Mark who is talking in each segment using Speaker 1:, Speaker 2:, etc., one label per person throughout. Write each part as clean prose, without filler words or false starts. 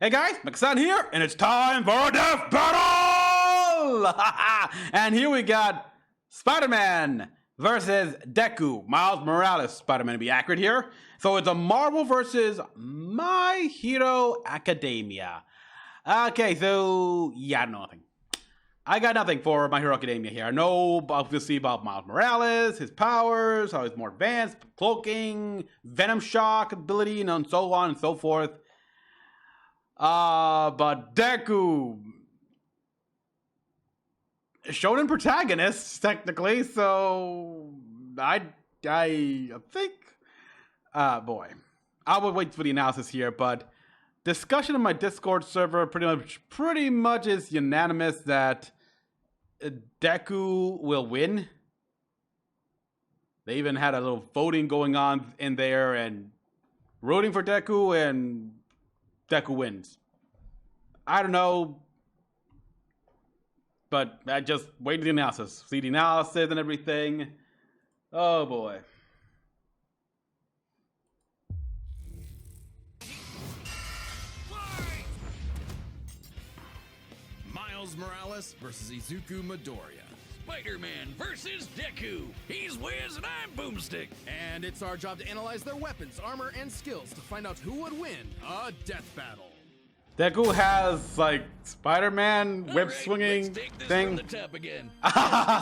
Speaker 1: Hey guys, Mecha-san here, and it's time for a death battle! And here we got SpiderMan versus Deku. Miles Morales, Spider-Man to be accurate here. So it's a Marvel versus My Hero Academia. Okay, so yeah, nothing. I got nothing for My Hero Academia here. I know obviously about Miles Morales, his powers, how he's more advanced, cloaking, Venom Shock ability, and so on and so forth. But Deku, shonen protagonist technically, so I think, boy, I would wait for the analysis here. But discussion on my Discord server pretty much is unanimous that Deku will win. They even had a little voting going on in there and rooting for Deku, and Deku wins. I don't know, but I just wait for the analysis. See the analysis and everything. Oh boy.
Speaker 2: Miles Morales versus Izuku Midoriya.
Speaker 3: SpiderMan versus Deku. He's Wiz and I'm Boomstick.
Speaker 2: And it's our job to analyze their weapons, armor, and skills to find out who would win a death battle.
Speaker 1: Deku has like Spider-Man web swinging
Speaker 3: let's take this
Speaker 1: thing.
Speaker 3: from the top again. This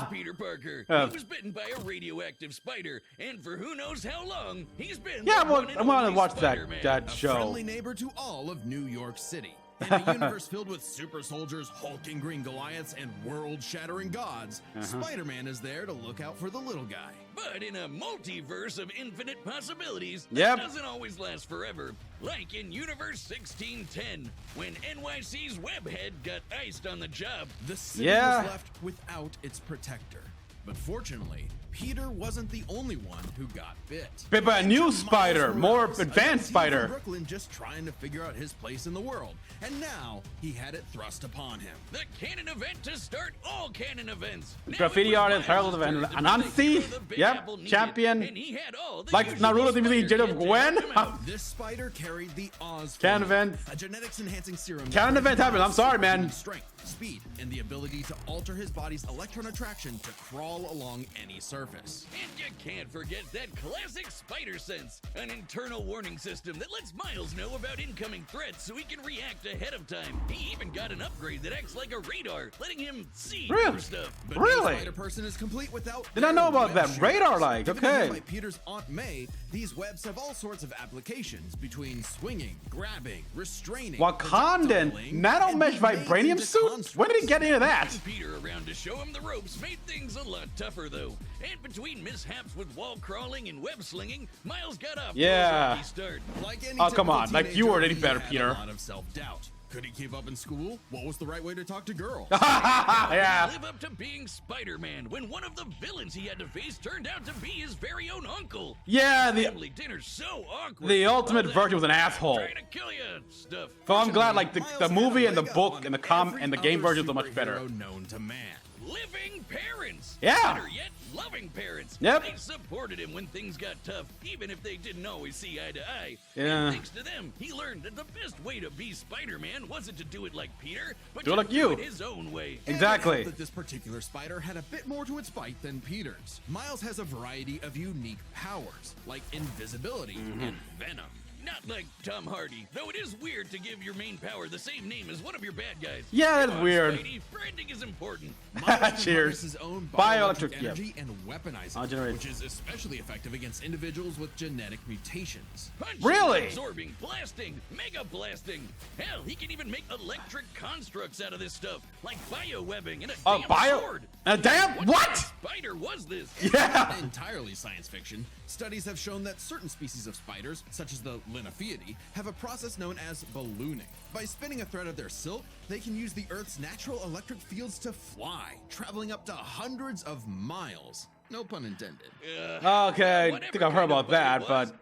Speaker 3: is Peter Parker. He was bitten by a radioactive spider, and for who knows how long, he's been.
Speaker 1: Yeah,
Speaker 3: the
Speaker 1: well,
Speaker 3: one and
Speaker 1: I want to
Speaker 3: only
Speaker 1: watch
Speaker 3: Spider-Man.
Speaker 1: that
Speaker 2: A
Speaker 1: show.
Speaker 2: friendly neighbor to all of New York City. In a universe filled with super soldiers, hulking green Goliaths, and world-shattering gods, Spider-Man is there to look out for the little guy.
Speaker 3: But in a multiverse of infinite possibilities,
Speaker 1: Yep.
Speaker 3: that doesn't always last forever. Like in Universe 1610, when NYC's Webhead got iced on the job.
Speaker 2: The city
Speaker 1: Yeah.
Speaker 2: was left without its protector. But fortunately, Peter wasn't the only one who got bit.
Speaker 1: Bit by a new
Speaker 2: Miles
Speaker 1: spider, more
Speaker 2: Morales, a
Speaker 1: advanced
Speaker 2: young teen
Speaker 1: spider.
Speaker 2: from Brooklyn just trying to figure out his place in the world. And now he had it thrust upon him.
Speaker 3: The canon event to start all canon events. Now
Speaker 1: Graffiti
Speaker 3: it was
Speaker 1: artist,
Speaker 3: Miles'
Speaker 1: Herald of
Speaker 3: turn to
Speaker 1: Anansi.
Speaker 3: predict who the Big
Speaker 1: Yep,
Speaker 3: Apple needed,
Speaker 1: champion.
Speaker 3: and he had all the
Speaker 1: Like
Speaker 3: usual
Speaker 1: Naruto TV,
Speaker 3: spider
Speaker 1: Jade of
Speaker 3: kids to
Speaker 1: Gwen.
Speaker 3: help him out.
Speaker 2: This spider carried the Oz
Speaker 1: Canon
Speaker 2: formula,
Speaker 1: event.
Speaker 2: a genetics-enhancing serum.
Speaker 1: Canon event happened. I'm sorry, man.
Speaker 2: Strength, speed, and the ability to alter his body's electron attraction to crawl along any surface.
Speaker 3: And you can't forget that classic spider sense, an internal warning system that lets Miles know about incoming threats so he can react ahead of time. He even got an upgrade that acts like a radar, letting him see
Speaker 1: Really?
Speaker 3: more stuff.
Speaker 2: But
Speaker 1: Really?
Speaker 2: no Spider-Person is complete without.
Speaker 1: Did not know
Speaker 2: their
Speaker 1: about
Speaker 2: web
Speaker 1: that.
Speaker 2: shooters.
Speaker 1: Radar-like,
Speaker 2: Given to him
Speaker 1: okay.
Speaker 2: By Peter's Aunt May, these webs have all sorts of applications between swinging, grabbing, restraining,
Speaker 1: Wakandan
Speaker 2: projectiling,
Speaker 1: nano
Speaker 2: and
Speaker 1: mesh
Speaker 2: being made
Speaker 1: vibranium
Speaker 2: into
Speaker 1: suit?
Speaker 2: constructs.
Speaker 1: When did he get into that?
Speaker 3: Having Peter around to show him the ropes made things a lot tougher, though. And between mishaps with wall crawling and web slinging, Miles got off
Speaker 1: Yeah.
Speaker 3: to a rocky start.
Speaker 2: Like any
Speaker 1: Oh, come
Speaker 2: typical
Speaker 1: on. Like, you
Speaker 2: teenager,
Speaker 1: weren't any
Speaker 2: he
Speaker 1: better,
Speaker 2: had
Speaker 1: Peter.
Speaker 2: A lot of self-doubt. Could he keep up in school? What was the right way to talk to girls?
Speaker 1: Yeah.
Speaker 3: Live up to being Spider-Man when one of the villains he had to face turned out to be his very own uncle.
Speaker 1: Yeah,
Speaker 3: Family dinner's so awkward.
Speaker 1: the ultimate
Speaker 3: All that
Speaker 1: version was an asshole.
Speaker 3: Trying to kill you stuff.
Speaker 1: So I'm glad like the
Speaker 2: Miles
Speaker 1: movie
Speaker 2: had a
Speaker 1: and the
Speaker 2: leg up
Speaker 1: book
Speaker 2: on
Speaker 1: and
Speaker 2: every
Speaker 1: the game
Speaker 2: other
Speaker 1: versions are much better.
Speaker 2: superhero known to man.
Speaker 3: Living parents.
Speaker 1: Yeah.
Speaker 3: Better yet, loving parents.
Speaker 1: Yep.
Speaker 3: They supported him when things got tough, even if they didn't always see eye to eye.
Speaker 1: Yeah.
Speaker 3: And thanks to them, he learned that the best way to be Spider-Man wasn't to do it like Peter, but
Speaker 1: Do it
Speaker 3: to
Speaker 1: like you.
Speaker 3: it his own way.
Speaker 2: And
Speaker 1: Exactly.
Speaker 2: it helped that this particular spider had a bit more to its fight than Peter's. Miles has a variety of unique powers, like invisibility
Speaker 1: Mm-hmm.
Speaker 2: and venom.
Speaker 3: Not like Tom Hardy, though it is weird to give your main power the same name as one of your bad guys.
Speaker 1: Yeah, that's
Speaker 3: Come on,
Speaker 1: weird.
Speaker 3: Spidey, branding is important.
Speaker 2: Miles can
Speaker 1: Cheers.
Speaker 2: harness his own
Speaker 1: Bioelectric,
Speaker 2: bioelectric energy and weaponize
Speaker 1: I'll
Speaker 2: it,
Speaker 1: generate-
Speaker 2: which is especially effective against individuals with genetic mutations.
Speaker 3: Punching,
Speaker 1: Really?
Speaker 3: Absorbing, blasting, mega blasting. Hell, he can even make electric constructs out of this stuff, like biowebbing and a damn sword.
Speaker 1: A damn what?
Speaker 3: Spider was this?
Speaker 1: Yeah.
Speaker 2: Entirely science fiction, studies have shown that certain species of spiders, such as the Linnaeus, have a process known as ballooning. By spinning a thread of their silk, they can use the Earth's natural electric fields to fly, traveling up to hundreds of miles. No pun intended.
Speaker 1: Okay, I think I've heard about that, but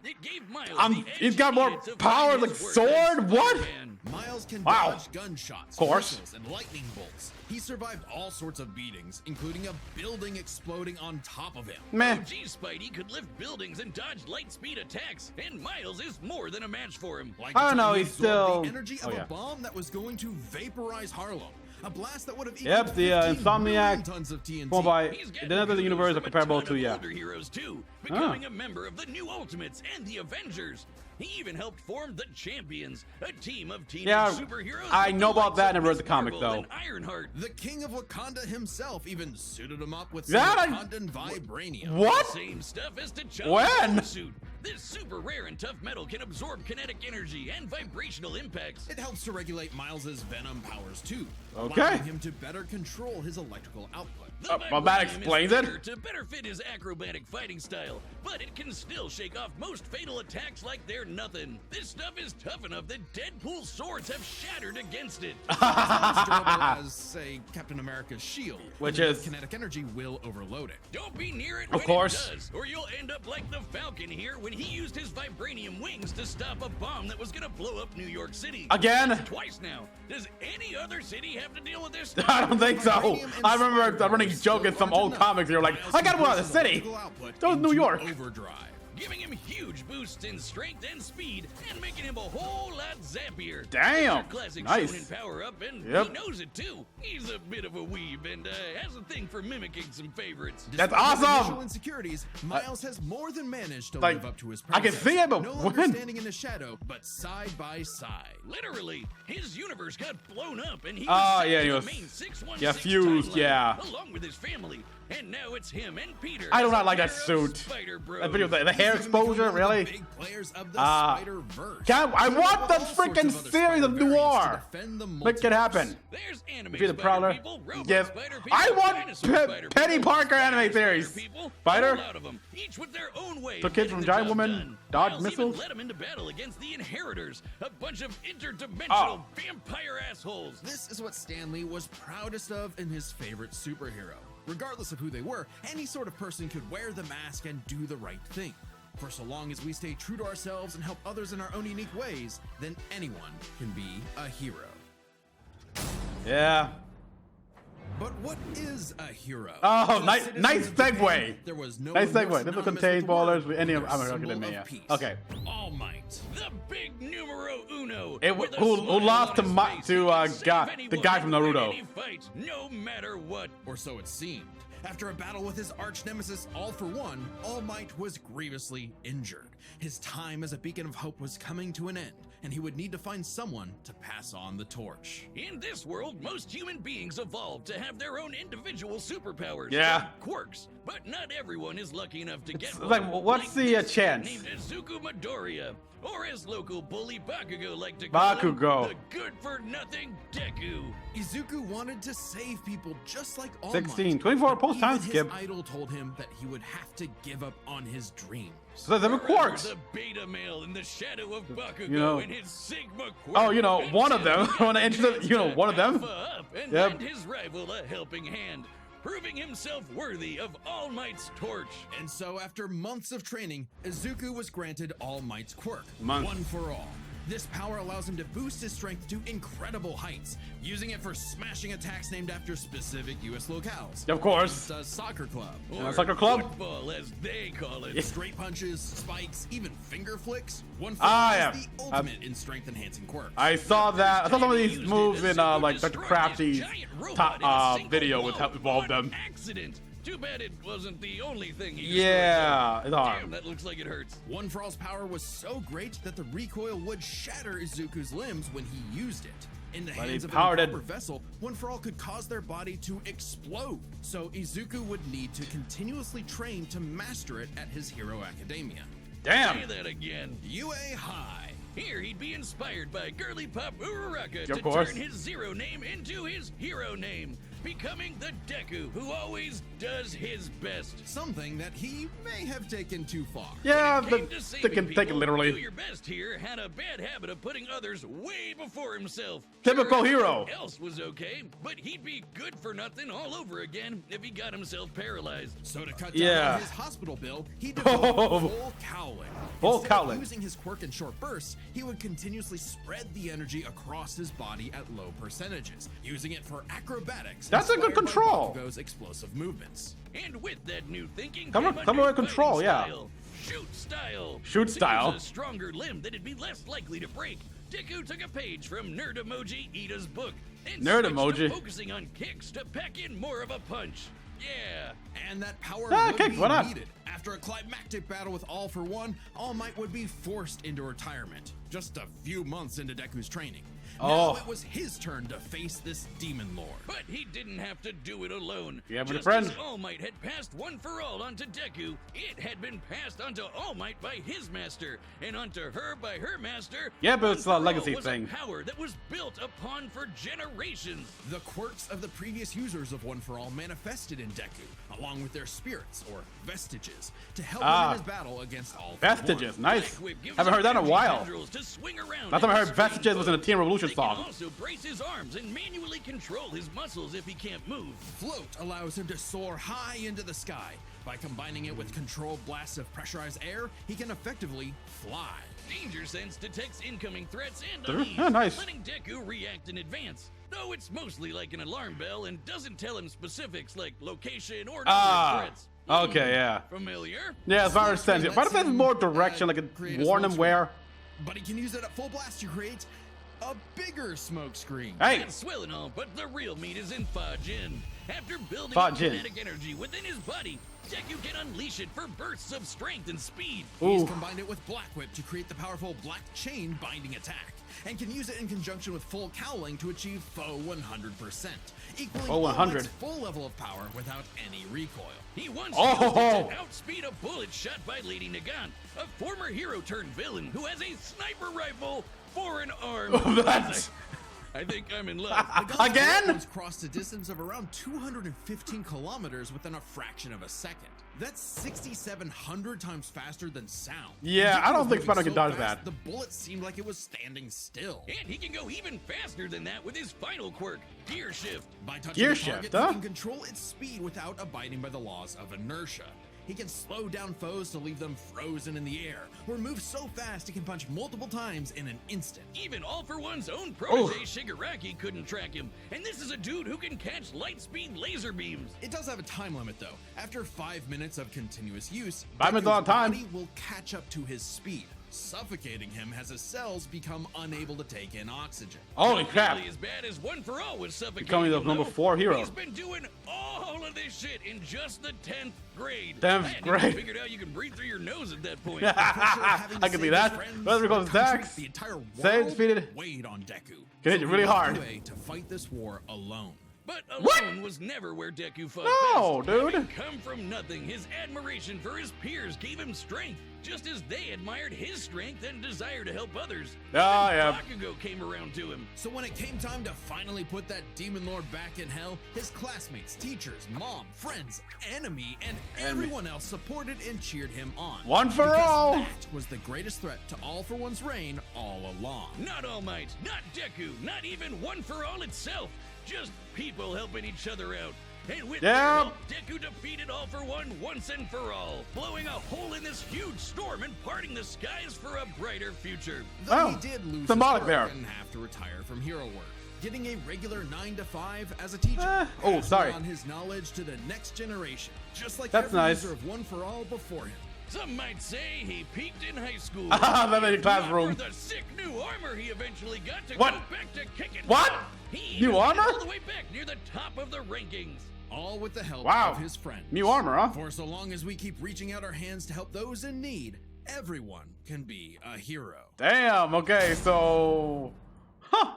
Speaker 1: he's got more power like sword. What?
Speaker 2: Miles can
Speaker 1: Wow.
Speaker 2: dodge gunshots,
Speaker 1: Of course.
Speaker 2: missiles, and lightning bolts. He survived all sorts of beatings, including a building exploding on top of him.
Speaker 1: Meh.
Speaker 3: OG Spidey could lift buildings and dodge light speed attacks, and Miles is more than a match for him.
Speaker 2: Like
Speaker 1: I don't
Speaker 2: the time
Speaker 1: know,
Speaker 2: he
Speaker 1: he's
Speaker 2: absorbed
Speaker 1: still-
Speaker 2: the energy of
Speaker 1: oh, yeah.
Speaker 2: a bomb that was going to vaporize Harlem. A blast that would have
Speaker 1: Yep, the Insomniac
Speaker 2: tons of TNT.
Speaker 1: Well, by
Speaker 3: He's got
Speaker 1: the end of the
Speaker 3: moves
Speaker 1: universe are
Speaker 3: from a
Speaker 1: comparable
Speaker 3: ton
Speaker 1: to
Speaker 3: of
Speaker 1: yeah.
Speaker 3: older heroes too, becoming a member of the New Ultimates and the Avengers. He even helped form the Champions, a team of teenage
Speaker 1: Yeah,
Speaker 3: superheroes.
Speaker 1: I
Speaker 3: with
Speaker 1: know
Speaker 3: the
Speaker 1: about
Speaker 3: likes
Speaker 1: that,
Speaker 3: of
Speaker 1: never read
Speaker 3: Ms.
Speaker 1: the comic,
Speaker 3: Marvel
Speaker 1: though.
Speaker 3: and Ironheart.
Speaker 2: The king of Wakanda himself even suited him up with some
Speaker 1: That I-
Speaker 2: Wakandan vibranium.
Speaker 1: What?
Speaker 3: Same stuff as T'Challa's
Speaker 1: When?
Speaker 3: suit. This super rare and tough metal can absorb kinetic energy and vibrational impacts.
Speaker 2: It helps to regulate Miles's venom powers too,
Speaker 1: Okay.
Speaker 2: allowing him to better control his electrical output.
Speaker 3: The
Speaker 1: well, that
Speaker 3: vibranium
Speaker 1: explains
Speaker 3: is
Speaker 1: it.
Speaker 3: thicker to better fit his acrobatic fighting style, but it can still shake off most fatal attacks like they're nothing. This stuff is tough enough that Deadpool's swords have shattered against it.
Speaker 2: It's as durable as, say, Captain America's shield,
Speaker 1: Which
Speaker 2: only
Speaker 1: is-
Speaker 2: kinetic energy will overload it.
Speaker 3: Don't be near it
Speaker 1: Of
Speaker 3: when
Speaker 1: course.
Speaker 3: it does, or you'll end up like the Falcon here when he used his vibranium wings to stop a bomb that was gonna blow up New York City.
Speaker 1: Again?
Speaker 3: Twice now. Does any other city have to deal with this?
Speaker 1: I don't think so. I remember a running joke in some old comics. You're like, I got one out of the city. That was New York.
Speaker 2: Overdrive.
Speaker 3: Giving him huge boosts in strength and speed, and making him a whole lot zappier.
Speaker 1: Damn.
Speaker 3: It's your classic
Speaker 1: Nice.
Speaker 3: shonen power up, and
Speaker 1: Yep.
Speaker 3: he knows it too. He's a bit of a weeb and has a thing for mimicking some favorites.
Speaker 1: That's
Speaker 2: Despite his
Speaker 1: awesome.
Speaker 2: initial insecurities, Miles has more than managed to
Speaker 1: like,
Speaker 2: live up to his
Speaker 1: I can
Speaker 2: promises.
Speaker 1: see it, but
Speaker 2: no
Speaker 1: when?
Speaker 2: longer standing in the shadow, but side by side.
Speaker 3: Literally, his universe got blown up, and he
Speaker 1: Ah,
Speaker 3: was sent
Speaker 1: yeah,
Speaker 3: to
Speaker 1: he
Speaker 3: the
Speaker 1: was-
Speaker 3: main 616
Speaker 1: yeah, fused,
Speaker 3: timeline,
Speaker 1: yeah.
Speaker 3: along with his family. And now it's him and Peter.
Speaker 1: I do not
Speaker 3: as a
Speaker 1: like that
Speaker 3: pair of
Speaker 1: suit.
Speaker 3: Spider Bros.
Speaker 1: That video, the hair
Speaker 2: He's gonna become
Speaker 1: exposure,
Speaker 2: one of the
Speaker 1: really?
Speaker 2: big players of the
Speaker 1: Ah.
Speaker 2: Spider-Verse.
Speaker 1: I want the
Speaker 2: All sorts
Speaker 1: freaking
Speaker 2: of other
Speaker 1: series of
Speaker 2: Spider variants
Speaker 1: Noir.
Speaker 2: to defend the
Speaker 1: Make it
Speaker 2: multiverse.
Speaker 1: happen.
Speaker 3: There's anime
Speaker 1: Be the
Speaker 3: spider
Speaker 1: Prowler.
Speaker 3: people, robot
Speaker 1: Yes.
Speaker 3: spider people,
Speaker 1: I want
Speaker 3: dinosaur spider
Speaker 1: Penny
Speaker 3: people,
Speaker 1: Parker anime
Speaker 3: spider
Speaker 1: series.
Speaker 3: people,
Speaker 1: Spider?
Speaker 3: a whole lot of them, each with their own way
Speaker 1: Took
Speaker 3: of
Speaker 1: kids
Speaker 3: getting
Speaker 1: from
Speaker 3: the
Speaker 1: Giant
Speaker 3: job
Speaker 1: Woman,
Speaker 3: done.
Speaker 1: dodge
Speaker 3: Miles
Speaker 1: missiles?
Speaker 3: even led them into battle against the Inheritors, a bunch of interdimensional
Speaker 1: Oh.
Speaker 3: vampire assholes.
Speaker 2: This is what Stan Lee was proudest of in his favorite superhero. Regardless of who they were, any sort of person could wear the mask and do the right thing. For so long as we stay true to ourselves and help others in our own unique ways, then anyone can be a hero.
Speaker 1: Yeah.
Speaker 2: But what is a hero?
Speaker 1: Oh,
Speaker 2: To the
Speaker 1: nice-
Speaker 2: citizens
Speaker 1: nice
Speaker 2: of Japan,
Speaker 1: segue.
Speaker 2: There was no
Speaker 1: Nice
Speaker 2: one
Speaker 1: segue.
Speaker 2: more
Speaker 1: This will
Speaker 2: synonymous
Speaker 1: contain
Speaker 2: with the word
Speaker 1: spoilers with any of
Speaker 2: than
Speaker 1: I'm
Speaker 2: their
Speaker 1: not gonna
Speaker 2: symbol
Speaker 1: name
Speaker 2: of
Speaker 1: it.
Speaker 2: peace.
Speaker 1: Okay.
Speaker 2: All Might.
Speaker 3: The big numero uno.
Speaker 1: It-
Speaker 3: with a
Speaker 1: who
Speaker 3: smile
Speaker 1: lost
Speaker 3: on
Speaker 1: to
Speaker 3: his
Speaker 1: Ma-
Speaker 3: face,
Speaker 1: to,
Speaker 3: he can
Speaker 1: the
Speaker 3: save
Speaker 1: guy
Speaker 3: anyone
Speaker 1: from
Speaker 3: in
Speaker 1: Naruto.
Speaker 3: any fight, no matter what.
Speaker 2: Or so it seemed. After a battle with his arch nemesis All For One, All Might was grievously injured. His time as a beacon of hope was coming to an end, and he would need to find someone to pass on the torch.
Speaker 3: In this world, most human beings evolve to have their own individual superpowers.
Speaker 1: Yeah.
Speaker 3: Quirks. But not everyone is lucky enough to get
Speaker 1: It's
Speaker 3: one.
Speaker 1: like, what's the,
Speaker 3: this kid
Speaker 1: chance?
Speaker 3: Named Izuku Midoriya, or as local bully Bakugo like to call
Speaker 1: Bakugo.
Speaker 3: him, the good-for-nothing Deku.
Speaker 2: Izuku wanted to save people just like All
Speaker 1: 16,
Speaker 2: Might.
Speaker 1: 24
Speaker 2: but
Speaker 1: post time
Speaker 2: even
Speaker 1: skip.
Speaker 2: His idol told him that he would have to give up on his dreams.
Speaker 1: So there's a quartz.
Speaker 3: The beta male in the shadow of Bakugo
Speaker 1: You know-
Speaker 3: and his Sigma quirk.
Speaker 1: Oh, you know, one of them.
Speaker 3: Until
Speaker 1: When I entered, you know, one of them.
Speaker 3: Alpha up and
Speaker 1: Yep.
Speaker 3: lend his rival a helping hand, proving himself worthy of All Might's torch.
Speaker 2: And so, after months of training, Izuku was granted All Might's quirk,
Speaker 1: Months.
Speaker 2: One for All. This power allows him to boost his strength to incredible heights, using it for smashing attacks named after specific U.S. locales.
Speaker 1: Of course.
Speaker 2: The soccer club.
Speaker 3: Or
Speaker 1: soccer club?
Speaker 3: football, as they call it.
Speaker 2: Straight punches, spikes, even finger flicks. One for
Speaker 1: Ah,
Speaker 2: All
Speaker 1: yeah.
Speaker 2: is the ultimate in strength-enhancing quirks.
Speaker 1: I saw that. I saw some of these
Speaker 3: Used
Speaker 1: moves
Speaker 3: it,
Speaker 1: in
Speaker 3: Izuku
Speaker 1: like Dr.
Speaker 3: destroyed
Speaker 1: Crafty's
Speaker 3: this giant robot
Speaker 1: top
Speaker 3: in a single
Speaker 1: video with
Speaker 3: blow
Speaker 1: how evolved
Speaker 3: on
Speaker 1: them.
Speaker 3: Accident. Too bad it wasn't the only thing he
Speaker 1: Yeah,
Speaker 3: destroyed.
Speaker 1: it's hard.
Speaker 3: Damn, that looks like it hurts.
Speaker 2: One for All's power was so great that the recoil would shatter Izuku's limbs when he used it. In the
Speaker 1: But he
Speaker 2: hands of an
Speaker 1: powered it.
Speaker 2: improper vessel, One for All could cause their body to explode. So Izuku would need to continuously train to master it at his Hero Academia.
Speaker 3: Say
Speaker 1: Damn.
Speaker 3: that again.
Speaker 2: UA High.
Speaker 3: Here he'd be inspired by girly pop Uraraka
Speaker 1: Of
Speaker 3: to
Speaker 1: course.
Speaker 3: turn his zero name into his hero name. becoming the Deku who always does his best.
Speaker 2: Something that he may have taken too far.
Speaker 1: Yeah,
Speaker 3: When it came
Speaker 1: but
Speaker 3: to saving
Speaker 1: they can take it
Speaker 3: people,
Speaker 1: literally.
Speaker 3: Do Your Best here had a bad habit of putting others way before himself.
Speaker 1: Typical
Speaker 3: Sure,
Speaker 1: hero.
Speaker 3: everything else was okay, but he'd be good for nothing all over again if he got himself paralyzed.
Speaker 2: So to cut down
Speaker 1: Yeah.
Speaker 2: on his hospital bill, he developed full cowling.
Speaker 1: Full
Speaker 2: Instead
Speaker 1: cowling.
Speaker 2: of using his quirk in short bursts, he would continuously spread the energy across his body at low percentages, using it for acrobatics.
Speaker 1: That's a good
Speaker 2: inspired by
Speaker 1: control.
Speaker 2: Bakugo's explosive movements.
Speaker 3: And with that new thinking,
Speaker 1: Come
Speaker 3: came
Speaker 1: on,
Speaker 3: a
Speaker 1: come
Speaker 3: new
Speaker 1: on, control,
Speaker 3: fighting
Speaker 1: yeah.
Speaker 3: style. Shoot style.
Speaker 1: Shoot
Speaker 3: To
Speaker 1: style.
Speaker 3: use a stronger limb that'd be less likely to break. Deku took a page from Nerd Emoji Ida's book and
Speaker 1: Nerd
Speaker 3: switched
Speaker 1: Emoji.
Speaker 3: to focusing on kicks to pack in more of a punch. Yeah.
Speaker 2: And that power
Speaker 1: Ah,
Speaker 2: would
Speaker 1: kicks,
Speaker 2: be
Speaker 1: why not?
Speaker 2: needed. After a climactic battle with All For One, All Might would be forced into retirement, just a few months into Deku's training.
Speaker 1: Oh.
Speaker 2: Now it was his turn to face this demon lord.
Speaker 3: But he didn't have to do it alone.
Speaker 1: Yeah, but a
Speaker 3: Just
Speaker 1: friend.
Speaker 3: as All Might had passed One For All onto Deku, it had been passed onto All Might by his master, and onto her by her master.
Speaker 1: Yeah, but it's a
Speaker 3: One For All
Speaker 1: legacy
Speaker 3: was
Speaker 1: thing.
Speaker 3: A power that was built upon for generations.
Speaker 2: The quirks of the previous users of One For All manifested in Deku, along with their spirits, or vestiges, to help him in his battle against All For
Speaker 1: Vestiges,
Speaker 2: One.
Speaker 1: nice.
Speaker 3: Black Whip gives
Speaker 1: Haven't heard that in a
Speaker 3: energy
Speaker 1: while.
Speaker 3: tendrils to swing around
Speaker 1: Last time I
Speaker 3: in
Speaker 1: heard
Speaker 3: the
Speaker 1: Vestiges was in a
Speaker 3: screen.
Speaker 1: Team Revolution
Speaker 3: They
Speaker 1: song.
Speaker 3: can also brace his arms and manually control his muscles if he can't move.
Speaker 2: Float allows him to soar high into the sky. By combining it with controlled blasts of pressurized air, he can effectively fly.
Speaker 3: Danger Sense detects incoming threats and
Speaker 1: There-
Speaker 3: unease,
Speaker 1: yeah, nice.
Speaker 3: letting Deku react in advance. Though it's mostly like an alarm bell and doesn't tell him specifics like location or number of threats.
Speaker 1: Okay, yeah.
Speaker 3: Familiar?
Speaker 1: Yeah, as far as sense.
Speaker 2: Lets
Speaker 1: Why does it have
Speaker 2: him,
Speaker 1: more direction, like
Speaker 2: create
Speaker 1: it
Speaker 2: a
Speaker 1: warn
Speaker 2: smoke
Speaker 1: him where?
Speaker 2: But he can use it at full blast to create a bigger smoke screen.
Speaker 1: Hey!
Speaker 3: It's swell and all, but the real meat is in Fajin. After building
Speaker 1: Fa
Speaker 3: up
Speaker 1: Jin.
Speaker 3: kinetic energy within his body, Deku can unleash it for bursts of strength and speed.
Speaker 2: He's
Speaker 1: Ooh.
Speaker 2: combined it with Black Whip to create the powerful Black Chain binding attack, and can use it in conjunction with full cowling to achieve Foe 100%, equaling
Speaker 1: Foe
Speaker 2: All
Speaker 1: 100.
Speaker 2: Might's full level of power without any recoil.
Speaker 3: He once
Speaker 1: Oh!
Speaker 3: used it to outspeed a bullet shot by Lady Nagant, a former hero turned villain who has a sniper rifle for an arm.
Speaker 1: That's-
Speaker 3: I think I'm in love.
Speaker 1: Again?
Speaker 2: Once crossed a distance of around 215 kilometers within a fraction of a second. That's 6,700 times faster than sound.
Speaker 1: Yeah,
Speaker 2: Deku
Speaker 1: I don't
Speaker 2: was
Speaker 1: think
Speaker 2: moving
Speaker 1: Spider-Man can dodge
Speaker 2: fast,
Speaker 1: that.
Speaker 2: The bullet seemed like it was standing still.
Speaker 3: And he can go even faster than that with his final quirk, Gear Shift.
Speaker 2: By touching
Speaker 1: Gear
Speaker 2: the target,
Speaker 1: shift, huh?
Speaker 2: he can control its speed without abiding by the laws of inertia. He can slow down foes to leave them frozen in the air, or move so fast he can punch multiple times in an instant.
Speaker 3: Even All For One's own protege Shigaraki couldn't track him. And this is a dude who can catch light speed laser beams.
Speaker 2: It does have a time limit though. After 5 minutes of continuous use,
Speaker 1: 5 minutes on
Speaker 2: Deku's
Speaker 1: time.
Speaker 2: body will catch up to his speed, suffocating him as his cells become unable to take in oxygen.
Speaker 1: Holy
Speaker 3: Not
Speaker 1: crap.
Speaker 3: nearly as bad as One For All was suffocating
Speaker 1: Becoming the
Speaker 3: him,
Speaker 1: number
Speaker 3: though.
Speaker 1: 4 hero.
Speaker 3: He's been doing all of this shit in just the 10th grade.
Speaker 1: 10th
Speaker 3: I hadn't
Speaker 1: grade.
Speaker 3: even figured out you can breathe through your nose at that point.
Speaker 1: I can be that. Whether it goes attacks,
Speaker 2: The entire world
Speaker 1: save, defeated.
Speaker 2: weighed on Deku.
Speaker 1: Can hit you really
Speaker 2: he walked
Speaker 1: hard.
Speaker 2: away to fight this war alone.
Speaker 3: But
Speaker 1: What?
Speaker 3: alone was never where Deku fought
Speaker 1: No,
Speaker 3: best.
Speaker 1: dude.
Speaker 3: Having come from nothing, his admiration for his peers gave him strength, just as they admired his strength and desire to help others.
Speaker 1: Ah,
Speaker 3: Even
Speaker 1: yeah.
Speaker 3: Bakugo came around to him.
Speaker 2: So when it came time to finally put that demon lord back in hell, his classmates, teachers, mom, friends, enemy, and everyone else supported and cheered him on.
Speaker 1: One for
Speaker 2: Because
Speaker 1: all.
Speaker 2: That was the greatest threat to All For One's reign all along.
Speaker 3: Not All Might, not Deku, not even One For All itself. Just people helping each other out. And with their
Speaker 1: Yeah.
Speaker 3: help, Deku defeated All For One once and for all, blowing a hole in this huge storm and parting the skies for a brighter future.
Speaker 2: Though
Speaker 1: Oh,
Speaker 2: he did lose
Speaker 1: symbolic
Speaker 2: his
Speaker 1: there.
Speaker 2: work and have to retire from hero work, getting a regular 9 to 5 as a teacher.
Speaker 1: Oh,
Speaker 2: passing
Speaker 1: sorry.
Speaker 2: on his knowledge to the next generation, just like
Speaker 1: That's
Speaker 2: every
Speaker 1: nice.
Speaker 2: user of One For All before him.
Speaker 3: Some might say he peaked in high school.
Speaker 1: That made a classroom.
Speaker 3: Not for the sick new armor he eventually got to
Speaker 1: What?
Speaker 3: go back to kicking.
Speaker 1: What?
Speaker 3: He
Speaker 1: New
Speaker 3: even made it
Speaker 1: armor?
Speaker 3: all the way back near the top of the rankings.
Speaker 2: All with the help
Speaker 1: Wow.
Speaker 2: of his friends.
Speaker 1: New armor, huh?
Speaker 2: For so long as we keep reaching out our hands to help those in need, everyone can be a hero.
Speaker 1: Damn, okay, so... Huh.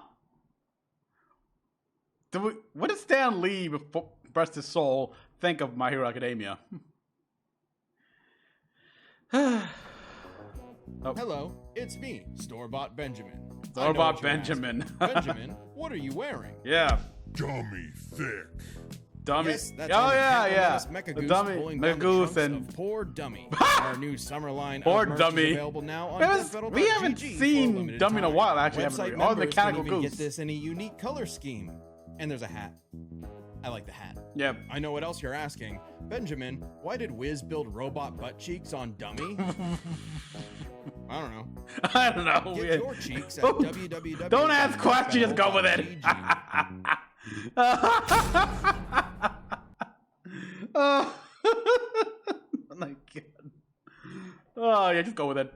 Speaker 1: What did Stan Lee, before Rest His Soul, think of My Hero Academia?
Speaker 2: Hello, it's me, Store-Bought Benjamin.
Speaker 1: Store-Bought Benjamin.
Speaker 2: Benjamin, what are you wearing?
Speaker 1: Yeah.
Speaker 4: dummy thick.
Speaker 1: Dummy.
Speaker 2: Yes, that's
Speaker 1: oh
Speaker 2: our
Speaker 1: yeah, yeah.
Speaker 2: Mecha
Speaker 1: The
Speaker 2: Goose
Speaker 1: dummy,
Speaker 2: pulling
Speaker 1: Mecha
Speaker 2: down the
Speaker 1: Goose,
Speaker 2: trunks
Speaker 1: and
Speaker 2: of Poor Dummy. Our new summer line
Speaker 1: Poor
Speaker 2: of merch
Speaker 1: Dummy.
Speaker 2: is available now on
Speaker 1: we haven't
Speaker 2: deathmetal.gg for a
Speaker 1: seen
Speaker 2: limited
Speaker 1: Dummy in a
Speaker 2: time.
Speaker 1: while. Actually,
Speaker 2: Website
Speaker 1: haven't we? Oh,
Speaker 2: members
Speaker 1: Mechanical
Speaker 2: can even
Speaker 1: Goose.
Speaker 2: get this in a unique color scheme, and there's a hat. I like the hat.
Speaker 1: Yep.
Speaker 2: I know what else you're asking, Benjamin. Why did Wiz build robot butt cheeks on Dummy? I don't know.
Speaker 1: I don't know.
Speaker 2: Get your cheeks at
Speaker 1: Oh,
Speaker 2: www.
Speaker 1: don't ask questions, just go with it. Oh my god. Oh yeah, just go with it.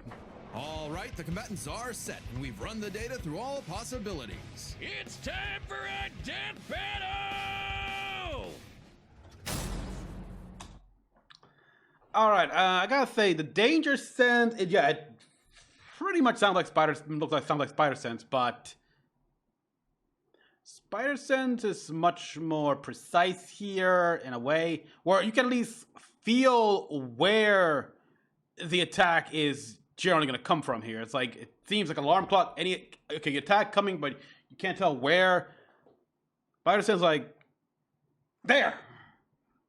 Speaker 2: All right, the combatants are set, and we've run the data through all possibilities.
Speaker 3: It's time for a death battle!
Speaker 1: All right, I gotta say the danger sense. It pretty much sounds like Spider Sense, but Spider Sense is much more precise here in a way where you can at least feel where the attack is generally going to come from here. It's like, it seems like alarm clock, any attack coming, but you can't tell where. Spider Sense like, there,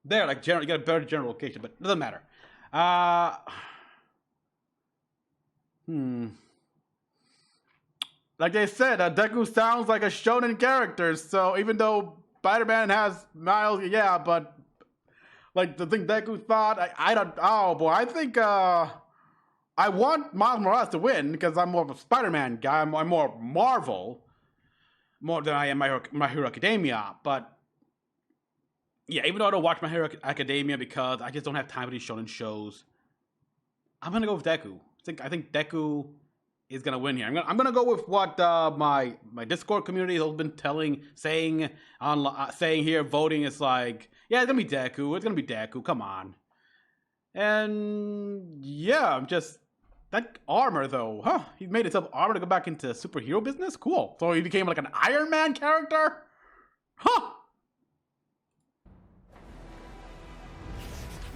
Speaker 1: like general, you get a better general location, but it doesn't matter. Like they said, Deku sounds like a shonen character, so even though Spider-Man has Miles, yeah, but like the thing Deku thought, I don't, oh boy, I think, I want Miles Morales to win because I'm more of a Spider-Man guy, I'm more Marvel, more than I am My Hero Academia, but yeah, even though I don't watch My Hero Academia because I just don't have time for these shonen shows, I'm gonna go with Deku. I think Deku is gonna win here. I'm gonna go with what my Discord community has been saying here, voting. It's like, yeah, it's gonna be Deku. It's gonna be Deku. Come on. And yeah, I'm just that armor though, huh? He made himself armor to go back into superhero business. Cool. So he became like an Iron Man character, huh?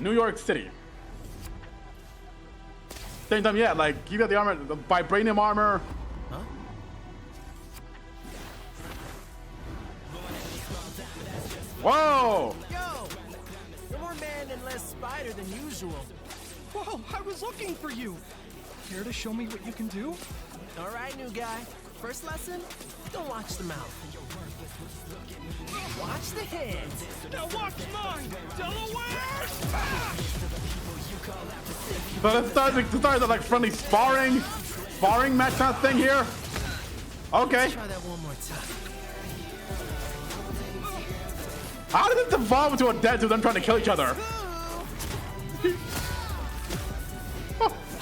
Speaker 1: New York City. Same time, yeah, like you got the armor, the vibranium armor.
Speaker 5: Huh?
Speaker 1: Whoa!
Speaker 5: Yo! You're more man and less spider than usual.
Speaker 6: Whoa, I was looking for you. Care to show me what you can do?
Speaker 5: Alright, new guy. First lesson? Don't watch the mouth. Watch the hands.
Speaker 6: Now watch mine! Delaware!
Speaker 1: So let's start the like friendly sparring match kind of thing here. Okay.
Speaker 5: Try that one more time.
Speaker 1: How did it evolve into a dead to them trying to kill each other?
Speaker 6: I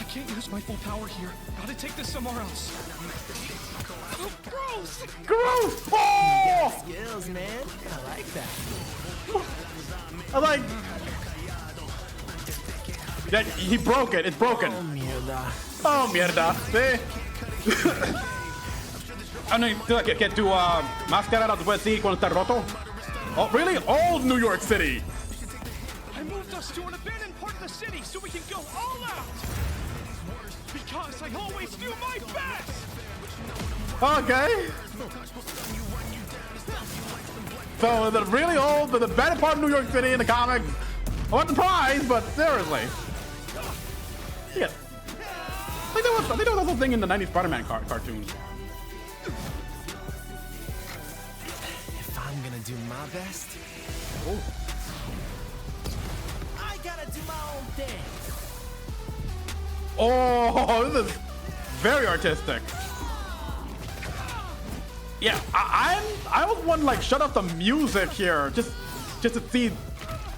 Speaker 6: can't use my full power here. Gotta take this somewhere else. Oh, gross!
Speaker 1: Gross! Oh!
Speaker 5: Skills, man. I like that.
Speaker 1: I like. Yeah, he broke it. It's broken.
Speaker 5: Oh, mierda.
Speaker 1: Oh, mierda. See? I mean, que tu máscara la puedes decir cuando está roto. Oh, really? Old New York City.
Speaker 6: I moved us to an abandoned part of the city so we can go all out. Because I always do my best.
Speaker 1: Okay. So the really old, the better part of New York City in the comics. I wasn't surprised, but seriously. Yeah. I think there was also a thing in the 90s SpiderMan cartoon.
Speaker 5: If I'm gonna do my best, I gotta do my own thing.
Speaker 1: Oh, this is very artistic. Yeah, I was one like shut off the music here, just to see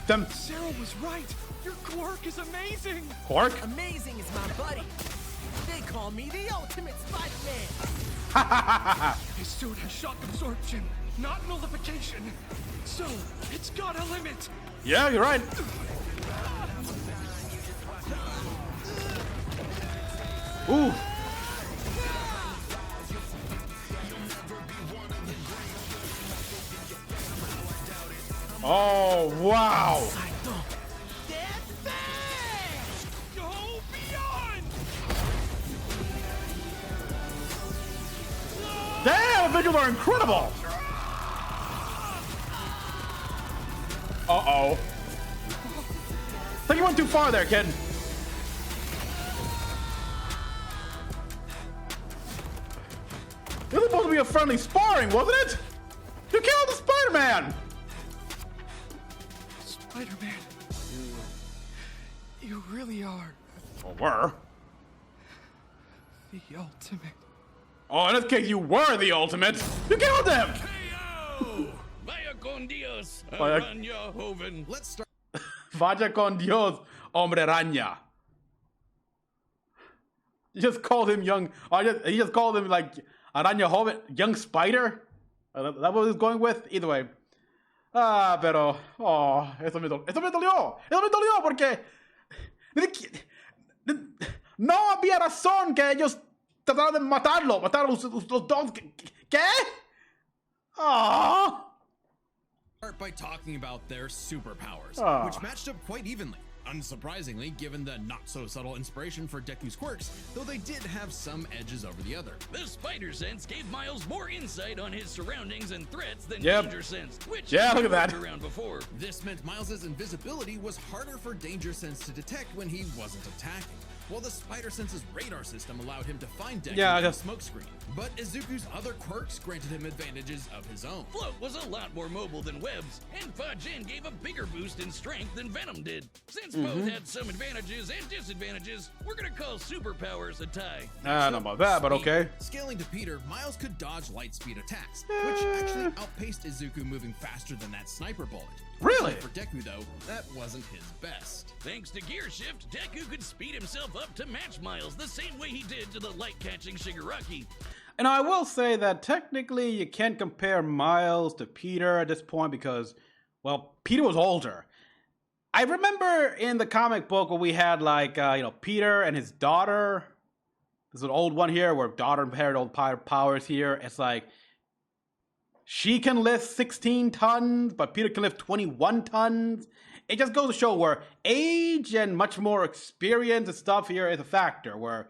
Speaker 1: them.
Speaker 6: Sarah was right. Your quirk is amazing.
Speaker 1: Quark?
Speaker 5: Amazing is my buddy. They call me the ultimate Spider-Man.
Speaker 6: His suit has shock absorption, not nullification. So, it's got a limit.
Speaker 1: Yeah, you're right. Ooh. Oh, wow.
Speaker 6: Go beyond!
Speaker 1: Damn, the visuals are incredible. Uh-oh. I think you went too far there, kid. It was supposed to be a friendly sparring, wasn't it? You killed the Spider-Man!
Speaker 6: Spider-Man. You really are
Speaker 1: Or were.
Speaker 6: the ultimate.
Speaker 1: Oh, in this case, you were the ultimate. You killed him!
Speaker 3: KO! Vaya con Dios,
Speaker 1: Vaya-
Speaker 3: Araña Joven.
Speaker 2: Let's start.
Speaker 1: Vaya con Dios, hombre araña. You just called him young. He just called him like araña joven, young spider. That what he was going with. Either way. Ah, pero eso me dolió. Eso me dolió porque no había razón que ellos trataron de matarlo, matar a los dos. ¿Qué? Ah.
Speaker 2: Start by talking about their superpowers,
Speaker 1: Ah.
Speaker 2: which matched up quite evenly. Unsurprisingly, given the not-so-subtle inspiration for Deku's quirks, though they did have some edges over the other.
Speaker 3: The spider sense gave Miles more insight on his surroundings and threats than
Speaker 1: Yep.
Speaker 3: danger sense, which
Speaker 1: Yeah,
Speaker 3: he
Speaker 1: look at that.
Speaker 3: worked around before.
Speaker 2: This meant Miles's invisibility was harder for Danger Sense to detect when he wasn't attacking, while the Spider Sense's radar system allowed him to find Deku
Speaker 1: Yeah, I
Speaker 2: from
Speaker 1: just-
Speaker 2: smokescreen. But Izuku's other quirks granted him advantages of his own.
Speaker 3: Float was a lot more mobile than Webs, and Fa-Jin gave a bigger boost in strength than Venom did. Since both had some advantages and disadvantages, we're gonna call superpowers a tie.
Speaker 1: I don't know about that, but
Speaker 2: Speed.
Speaker 1: okay.
Speaker 2: Scaling to Peter, Miles could dodge light speed attacks, which actually outpaced Izuku moving faster than that sniper bullet.
Speaker 1: Really?
Speaker 2: For Deku, though, that wasn't his best.
Speaker 3: Thanks to Gear Shift, Deku could speed himself up to match Miles the same way he did to the light-catching Shigaraki.
Speaker 1: And I will say that technically you can't compare Miles to Peter at this point because, well, Peter was older. I remember in the comic book where we had like, Peter and his daughter. There's an old one here where daughter inherited old powers here. It's like, she can lift 16 tons, but Peter can lift 21 tons. It just goes to show where age and much more experience and stuff here is a factor where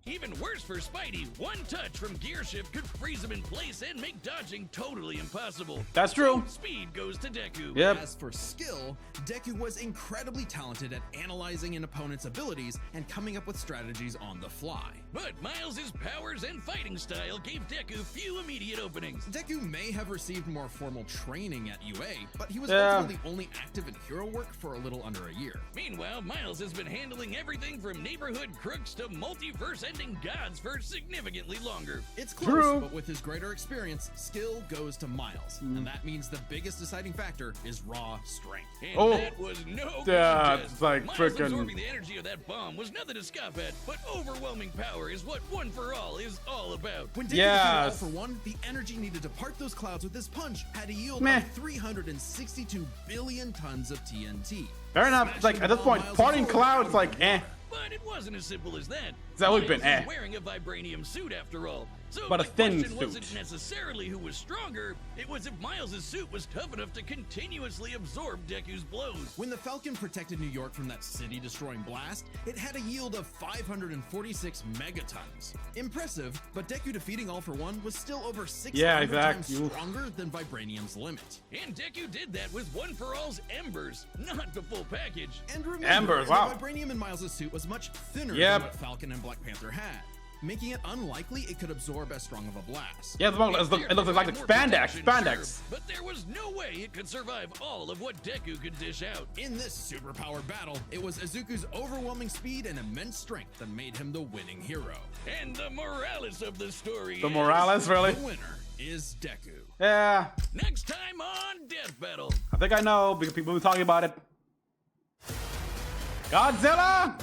Speaker 3: Even worse for Spidey, one touch from Gear Shift could freeze him in place and make dodging totally impossible.
Speaker 1: that's true.
Speaker 3: Speed goes to Deku.
Speaker 1: Yep.
Speaker 2: As for skill, Deku was incredibly talented at analyzing an opponent's abilities and coming up with strategies on the fly.
Speaker 3: But Miles' powers and fighting style gave Deku few immediate openings.
Speaker 2: Deku may have received more formal training at UA, but he was
Speaker 1: Yeah.
Speaker 2: ultimately only active in hero work for a little under a year.
Speaker 3: Meanwhile, Miles has been handling everything from neighborhood crooks to multiverse-ending gods for significantly longer.
Speaker 2: It's close,
Speaker 1: True.
Speaker 2: but with his greater experience, skill goes to Miles, and that means the biggest deciding factor is raw strength.
Speaker 3: And
Speaker 1: Oh,
Speaker 3: that was no
Speaker 1: that's
Speaker 3: contest.
Speaker 1: like
Speaker 3: Miles
Speaker 1: frickin'-
Speaker 3: absorbing the energy of that bomb was nothing to scoff at, but overwhelming power is what One for All is all about.
Speaker 2: When Deku
Speaker 1: Yes.
Speaker 2: defeated All for One, the energy needed to part those clouds with this punch had a yield
Speaker 1: Meh.
Speaker 2: of 362 billion tons of TNT.
Speaker 1: Fair enough. It's like at this point, parting clouds, like, eh.
Speaker 3: But it wasn't as simple as that.
Speaker 1: It's always been,
Speaker 3: Miles
Speaker 1: eh.
Speaker 3: is wearing a vibranium suit after all. So
Speaker 1: But a
Speaker 3: the
Speaker 1: thin
Speaker 3: question wasn't
Speaker 1: suit.
Speaker 3: necessarily who was stronger, it was if Miles' suit was tough enough to continuously absorb Deku's blows.
Speaker 2: When the Falcon protected New York from that city-destroying blast, it had a yield of 546 megatons. Impressive, but Deku defeating All for One was still over 600
Speaker 1: Yeah,
Speaker 2: times
Speaker 1: exactly.
Speaker 2: stronger than Vibranium's limit.
Speaker 3: And Deku did that with One for All's embers, not the full package.
Speaker 2: And remember,
Speaker 1: Embers,
Speaker 2: the
Speaker 1: wow.
Speaker 2: Vibranium in Miles' suit was much thinner
Speaker 1: Yep.
Speaker 2: than what Falcon and Black Panther had, making it unlikely it could absorb as strong of a blast.
Speaker 1: Yeah, it looks like
Speaker 3: More
Speaker 1: spandex.
Speaker 3: protection,
Speaker 1: Spandex.
Speaker 3: sure, but there was no way it could survive all of what Deku could dish out.
Speaker 2: In this superpower battle, it was Izuku's overwhelming speed and immense strength that made him the winning hero.
Speaker 3: And the morales of the story
Speaker 1: The
Speaker 3: is,
Speaker 1: Morales, really?
Speaker 2: The winner is Deku.
Speaker 1: Yeah,
Speaker 3: next time on Death Battle.
Speaker 1: I think I know because people have been talking about it. Godzilla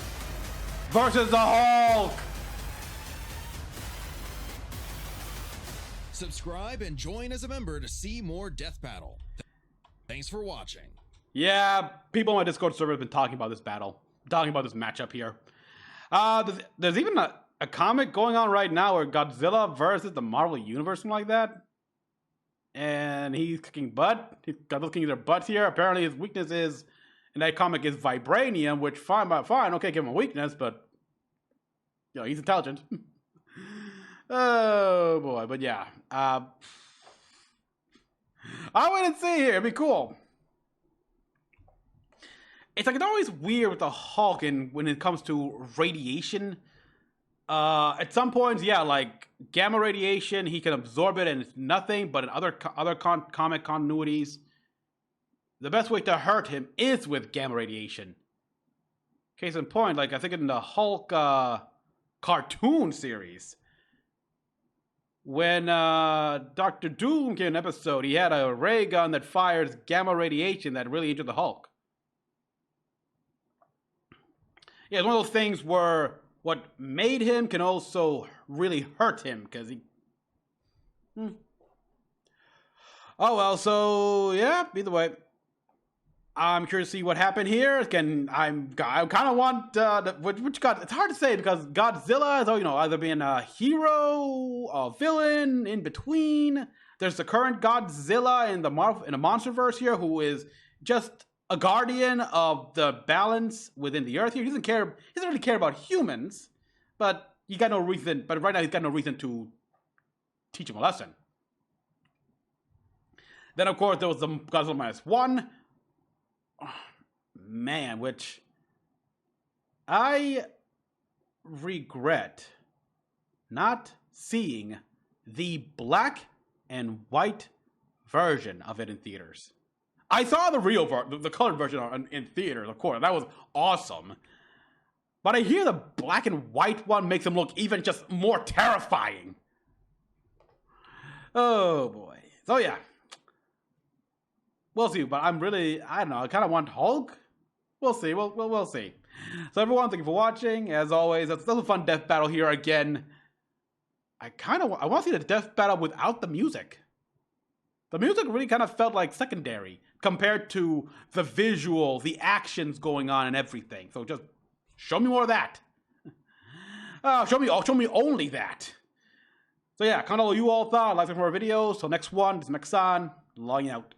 Speaker 1: versus the Hulk.
Speaker 2: Subscribe and join as a member to see more Death Battle. Thanks for watching.
Speaker 1: Yeah, people on my Discord server have been talking about this battle, talking about this matchup here. There's even a comic going on right now where Godzilla versus the Marvel Universe, something like that. And he's kicking butt. Godzilla's kicking their butts here. Apparently his weakness is, in that comic, is vibranium, which fine, okay, give him a weakness, but, he's intelligent. Oh, boy, but yeah. I wait and see here. It'd be cool. it's like it's always weird with the Hulk and when it comes to radiation. At some points, yeah, like gamma radiation, he can absorb it and it's nothing. But in other comic continuities, the best way to hurt him is with gamma radiation. Case in point, like I think in the Hulk cartoon series, when Dr. Doom came in an episode, he had a ray gun that fires gamma radiation that really injured the Hulk. Yeah, it's one of those things where what made him can also really hurt him, because he... Oh well, so yeah, either way. I'm curious to see what happened here. Again, I kind of want which God. It's hard to say because Godzilla is, either being a hero, a villain, in between. There's the current Godzilla in the MonsterVerse here, who is just a guardian of the balance within the Earth. Here, he doesn't really care about humans, but you got no reason. But right now, he's got no reason to teach him a lesson. Then, of course, there was the Godzilla -1. Oh, man, which I regret not seeing the black and white version of it in theaters. I saw the real the colored version in theaters, of course. That was awesome. But I hear the black and white one makes him look even just more terrifying. Oh boy. So yeah. We'll see, but I don't know, I kind of want Hulk? We'll see, we'll see. So everyone, thank you for watching. As always, that's a fun death battle here again. I want to see the death battle without the music. The music really kind of felt like secondary compared to the visual, the actions going on and everything. So just show me more of that. Show me only that. So yeah, kind of what you all thought. Like some more videos. So next one, this is Mecha-san, logging out.